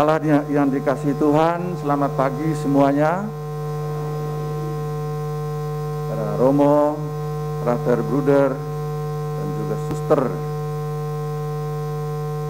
Allah yang dikasihi Tuhan, selamat pagi semuanya. Para Romo, Frater, Bruder, dan juga Suster,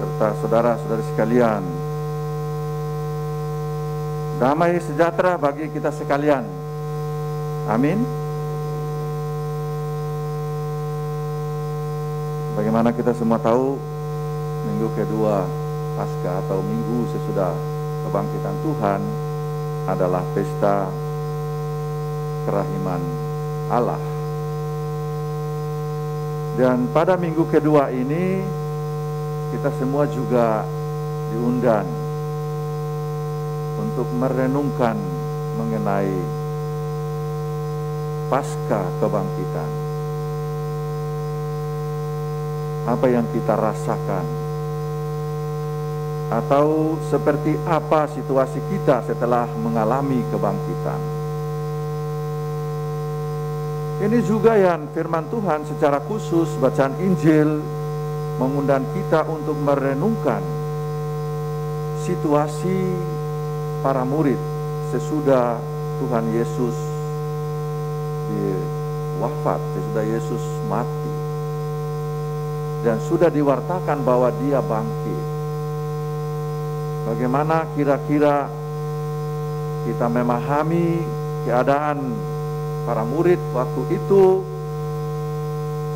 serta saudara-saudari sekalian. Damai sejahtera bagi kita sekalian. Amin. Bagaimana kita semua tahu, minggu kedua Paskah atau minggu sesudah kebangkitan Tuhan adalah pesta kerahiman Allah. Dan pada minggu kedua ini kita semua juga diundang untuk merenungkan mengenai Paskah kebangkitan. Apa yang kita rasakan, atau seperti apa situasi kita setelah mengalami kebangkitan. Ini juga yang firman Tuhan secara khusus bacaan Injil mengundang kita untuk merenungkan situasi para murid sesudah Tuhan Yesus wafat, sesudah Yesus mati, dan sudah diwartakan bahwa dia bangkit. Bagaimana kira-kira kita memahami keadaan para murid waktu itu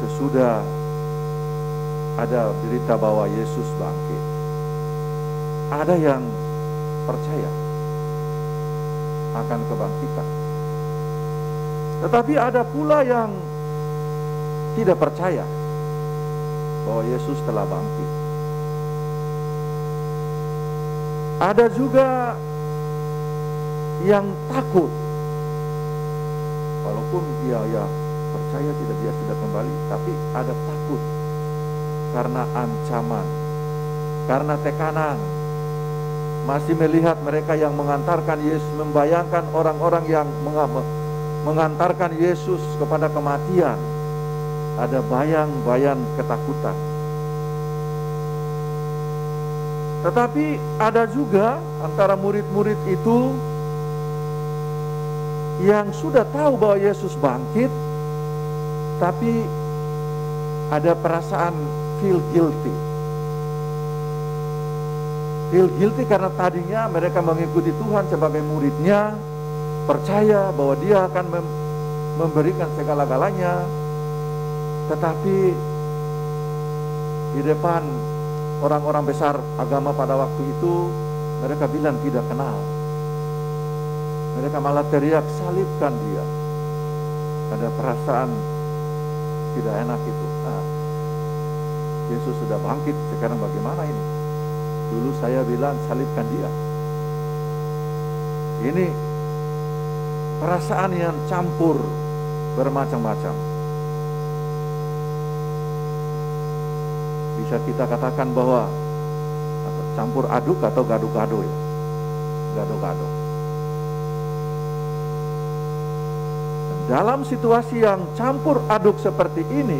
sesudah ada berita bahwa Yesus bangkit? Ada yang percaya akan kebangkitan, tetapi ada pula yang tidak percaya bahwa Yesus telah bangkit. Ada juga yang takut, walaupun dia percaya tidak, dia sudah kembali, tapi ada takut karena ancaman, karena tekanan. Masih melihat mereka yang mengantarkan Yesus, membayangkan orang-orang yang mengantarkan Yesus kepada kematian. Ada bayang-bayang ketakutan. Tetapi ada juga antara murid-murid itu yang sudah tahu bahwa Yesus bangkit, tapi ada perasaan feel guilty. Feel guilty karena tadinya mereka mengikuti Tuhan sebagai muridnya, percaya bahwa dia akan memberikan segala-galanya, tetapi di depan orang-orang besar agama pada waktu itu, mereka bilang tidak kenal. Mereka malah teriak, salibkan dia. Ada perasaan tidak enak itu. Yesus sudah bangkit, sekarang bagaimana ini? Dulu saya bilang salibkan dia. Ini perasaan yang campur bermacam-macam. Bisa kita katakan bahwa campur aduk atau gado-gado ya. Gado-gado. Dalam situasi yang campur aduk seperti ini,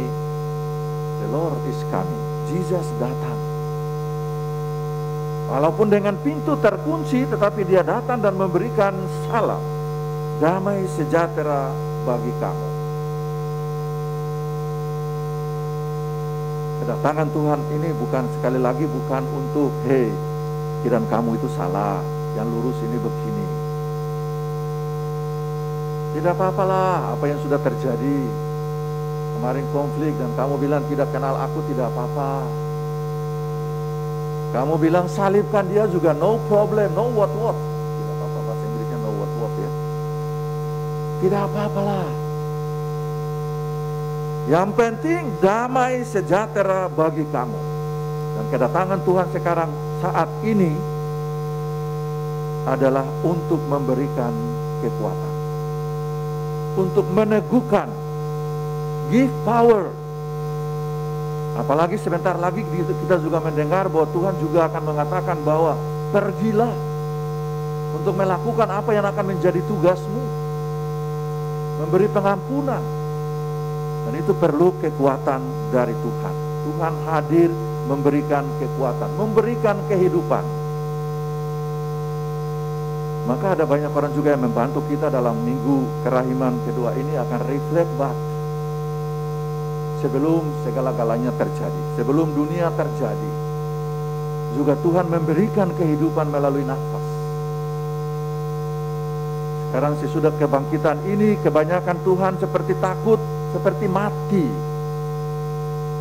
the Lord is coming. Jesus datang. Walaupun dengan pintu terkunci, tetapi dia datang dan memberikan salam. Damai sejahtera bagi kamu. Kedatangan Tuhan ini sekali lagi bukan untuk kiraan kamu itu salah, yang lurus ini begini. Tidak apa-apalah apa yang sudah terjadi. Kemarin konflik dan kamu bilang tidak kenal aku, tidak apa-apa. Kamu bilang salibkan dia juga, no problem, no what. Tidak apa-apa, bahasa Inggrisnya no what ya. Tidak apa-apalah. Yang penting damai sejahtera bagi kamu. Dan kedatangan Tuhan sekarang saat ini adalah untuk memberikan kekuatan, untuk meneguhkan, give power. Apalagi sebentar lagi kita juga mendengar bahwa Tuhan juga akan mengatakan bahwa pergilah untuk melakukan apa yang akan menjadi tugasmu, memberi pengampunan. Dan itu perlu kekuatan dari Tuhan. Tuhan hadir memberikan kekuatan, memberikan kehidupan. Maka ada banyak orang juga yang membantu kita dalam minggu kerahiman kedua ini akan reflect back. Sebelum segala-galanya terjadi, sebelum dunia terjadi, juga Tuhan memberikan kehidupan melalui nafas. Sekarang sesudah kebangkitan ini, kebanyakan Tuhan seperti takut, seperti mati.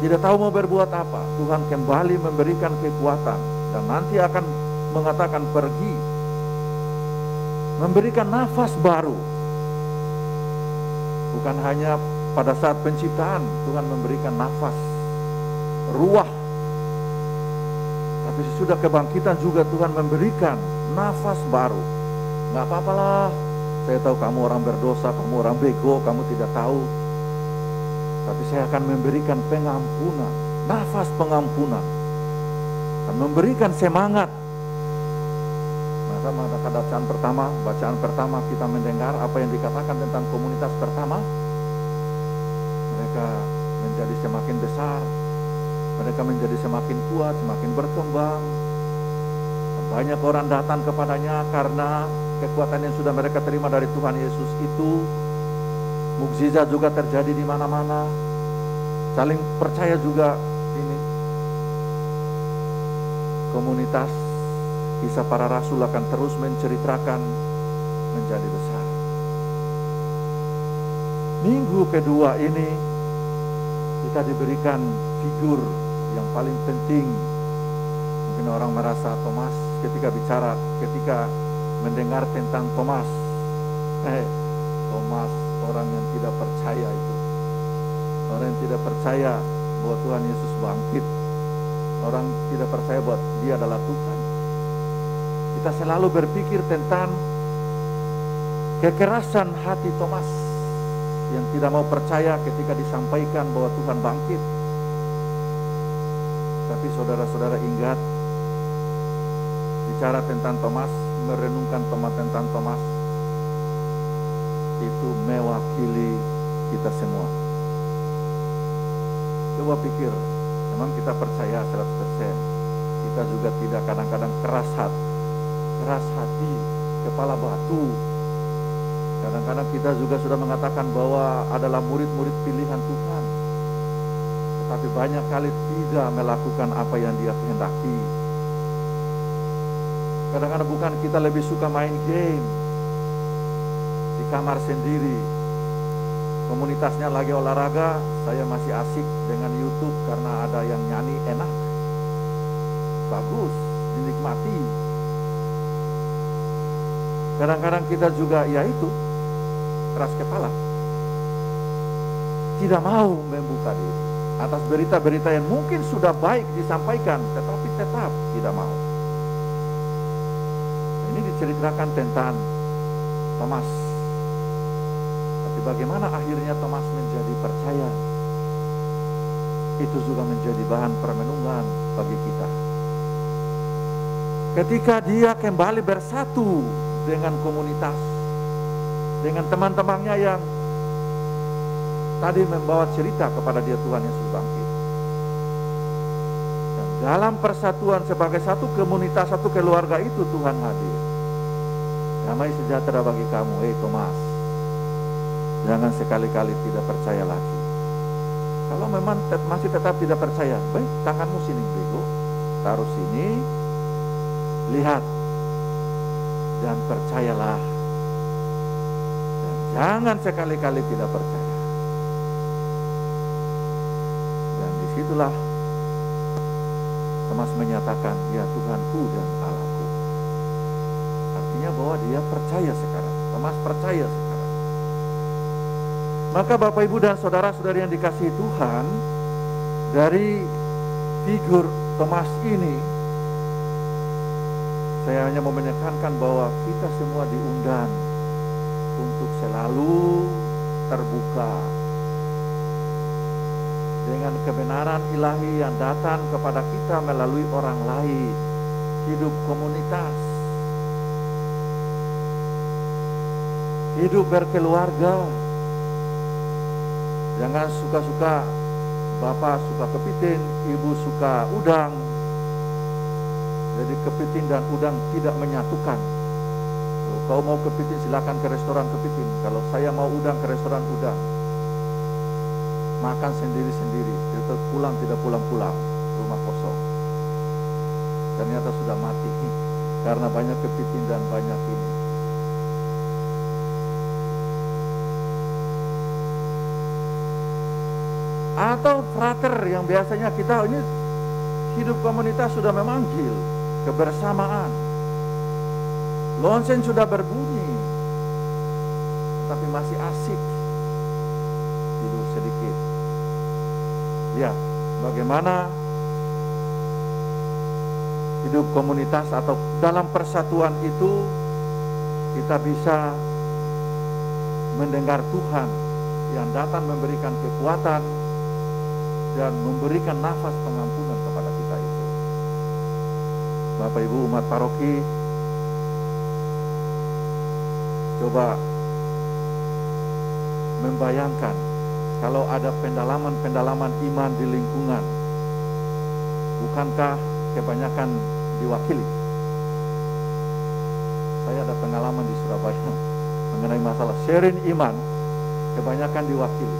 Tidak tahu mau berbuat apa. Tuhan kembali memberikan kekuatan dan nanti akan mengatakan pergi. Memberikan nafas baru. Bukan hanya pada saat penciptaan Tuhan memberikan nafas, ruah. Tapi sesudah kebangkitan juga Tuhan memberikan nafas baru. Gak apa-apalah, saya tahu kamu orang berdosa, kamu orang bego, kamu tidak tahu. Tapi saya akan memberikan pengampunan, nafas pengampunan. Dan memberikan semangat. Maka bacaan pertama kita mendengar apa yang dikatakan tentang komunitas pertama. Mereka menjadi semakin besar, mereka menjadi semakin kuat, semakin berkembang. Banyak orang datang kepadanya karena kekuatan yang sudah mereka terima dari Tuhan Yesus itu. Mukjizat juga terjadi di mana-mana. Saling percaya juga ini. Komunitas Kisah Para Rasul akan terus menceritakan menjadi besar. Minggu kedua ini kita diberikan figur yang paling penting. Mungkin orang merasa Thomas ketika mendengar tentang Thomas. Thomas orang yang tidak percaya itu. Orang yang tidak percaya bahwa Tuhan Yesus bangkit. Orang tidak percaya bahwa dia adalah Tuhan. Kita selalu berpikir tentang kekerasan hati Thomas yang tidak mau percaya ketika disampaikan bahwa Tuhan bangkit. Tapi saudara-saudara ingat, bicara tentang Thomas, merenungkan tentang Thomas, itu mewakili kita semua. Coba pikir, memang kita percaya 100%. Kita juga tidak kadang-kadang keras hati, kepala batu. Kadang-kadang kita juga sudah mengatakan bahwa adalah murid-murid pilihan Tuhan, tetapi banyak kali tidak melakukan apa yang Dia kehendaki. Kadang-kadang bukan kita lebih suka main game di kamar sendiri, komunitasnya lagi olahraga, saya masih asik dengan YouTube karena ada yang nyanyi enak, bagus, dinikmati. Kadang-kadang kita juga yaitu keras kepala, tidak mau membuka diri atas berita-berita yang mungkin sudah baik disampaikan, tetapi tetap tidak mau. Ini diceritakan tentang Thomas. Tapi bagaimana akhirnya Thomas menjadi percaya? Itu juga menjadi bahan permenungan bagi kita. Ketika dia kembali bersatu dengan komunitas, dengan teman-temannya yang tadi membawa cerita kepada dia Tuhan Yesus bangkit. Dan dalam persatuan sebagai satu komunitas, satu keluarga itu Tuhan hadir. Damai sejahtera bagi kamu, Thomas. Jangan sekali-kali tidak percaya lagi. Kalau memang masih tetap tidak percaya, baik, tanganmu sini bego, taruh sini, lihat. Dan percayalah. Dan jangan sekali-kali tidak percaya. Dan disitulah Thomas menyatakan, ya Tuhanku dan Allahku. Artinya bahwa dia percaya sekarang. Thomas percaya sekarang. Maka Bapak Ibu dan saudara-saudari yang dikasihi Tuhan, dari figur Thomas ini, saya hanya mau menekankan bahwa kita semua diundang untuk selalu terbuka dengan kebenaran ilahi yang datang kepada kita melalui orang lain, hidup komunitas, hidup berkeluarga. Jangan suka-suka, bapak suka kepiting, ibu suka udang. Jadi kepiting dan udang tidak menyatukan. Kalau kau mau kepiting, silakan ke restoran kepiting. Kalau saya mau udang, ke restoran udang. Makan sendiri-sendiri, kita pulang tidak pulang-pulang, rumah kosong. Ternyata sudah mati karena banyak kepiting dan banyak ini. Atau frater yang biasanya kita ini hidup komunitas sudah memanggil kebersamaan. Lonceng sudah berbunyi, tapi masih asik tidur sedikit. Lihat bagaimana hidup komunitas atau dalam persatuan itu kita bisa mendengar Tuhan yang datang memberikan kekuatan dan memberikan nafas pengampunan kepada kita itu. Bapak Ibu umat paroki, coba membayangkan kalau ada pendalaman-pendalaman iman di lingkungan, bukankah kebanyakan diwakili? Saya ada pengalaman di Surabaya mengenai masalah sharing iman, kebanyakan diwakili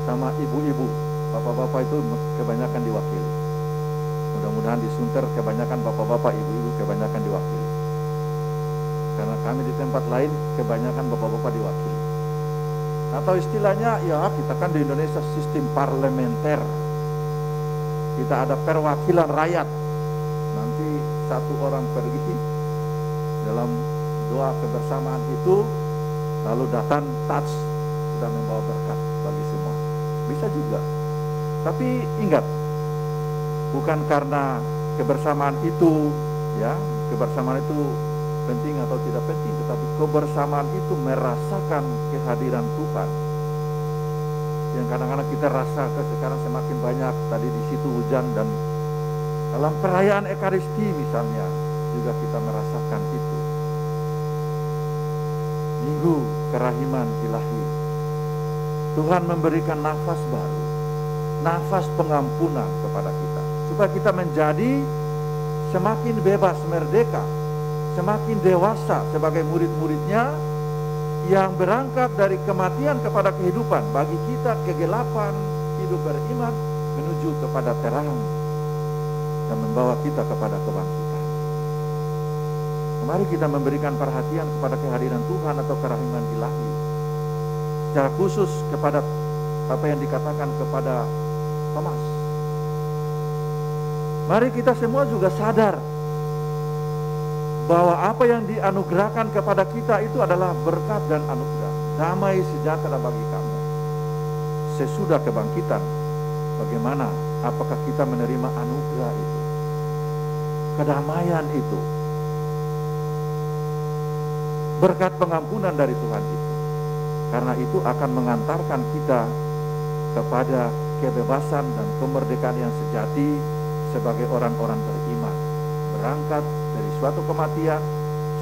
sama ibu-ibu. Bapak-bapak itu kebanyakan diwakili. Mudah-mudahan di Sunter kebanyakan bapak-bapak, ibu-ibu kebanyakan diwakili. Karena kami di tempat lain kebanyakan bapak-bapak diwakili. Atau istilahnya, ya kita kan di Indonesia sistem parlementer. Kita ada perwakilan rakyat. Nanti satu orang pergi dalam doa kebersamaan itu, lalu datang touch, sudah membawa berkat bagi semua. Bisa juga. Tapi ingat, bukan karena kebersamaan itu, ya, kebersamaan itu penting atau tidak penting, tetapi kebersamaan itu merasakan kehadiran Tuhan. Yang kadang-kadang kita rasa sekarang semakin banyak, tadi di situ hujan, dan dalam perayaan Ekaristi misalnya juga kita merasakan itu. Minggu Kerahiman Ilahi, Tuhan memberikan nafas baru, nafas pengampunan kepada kita, supaya kita menjadi semakin bebas, merdeka, semakin dewasa sebagai murid-muridnya yang berangkat dari kematian kepada kehidupan. Bagi kita kegelapan hidup beriman menuju kepada terang dan membawa kita kepada kebangkitan. Mari kita memberikan perhatian kepada kehadiran Tuhan atau kerahiman ilahi, secara khusus kepada apa yang dikatakan kepada Thomas. Mari kita semua juga sadar bahwa apa yang dianugerahkan kepada kita itu adalah berkat dan anugerah. Damai sejahtera bagi kamu. Sesudah kebangkitan, bagaimana? Apakah kita menerima anugerah itu? Kedamaian itu? Berkat pengampunan dari Tuhan itu. Karena itu akan mengantarkan kita kepada kebebasan dan kemerdekaan yang sejati sebagai orang-orang beriman. Berangkat dari suatu kematian,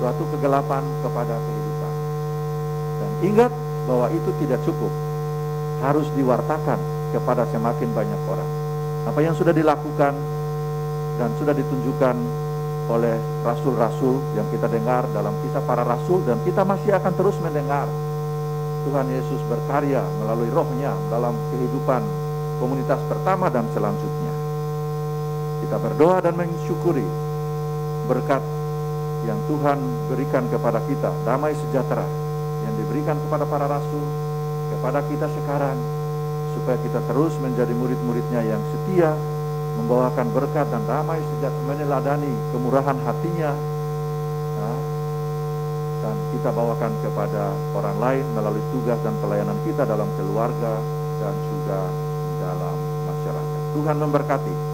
suatu kegelapan kepada kehidupan. Dan ingat bahwa itu tidak cukup. Harus diwartakan kepada semakin banyak orang. Apa yang sudah dilakukan dan sudah ditunjukkan oleh rasul-rasul yang kita dengar dalam kisah para rasul, dan kita masih akan terus mendengar Tuhan Yesus berkarya melalui rohnya dalam kehidupan komunitas pertama dan selanjutnya. Kita berdoa dan mensyukuri berkat yang Tuhan berikan kepada kita, damai sejahtera yang diberikan kepada para rasul, kepada kita sekarang, supaya kita terus menjadi murid-muridnya yang setia, membawakan berkat dan damai sejahtera, meneladani kemurahan hatinya, dan kita bawakan kepada orang lain melalui tugas dan pelayanan kita dalam keluarga dan juga dalam masyarakat. Tuhan memberkati.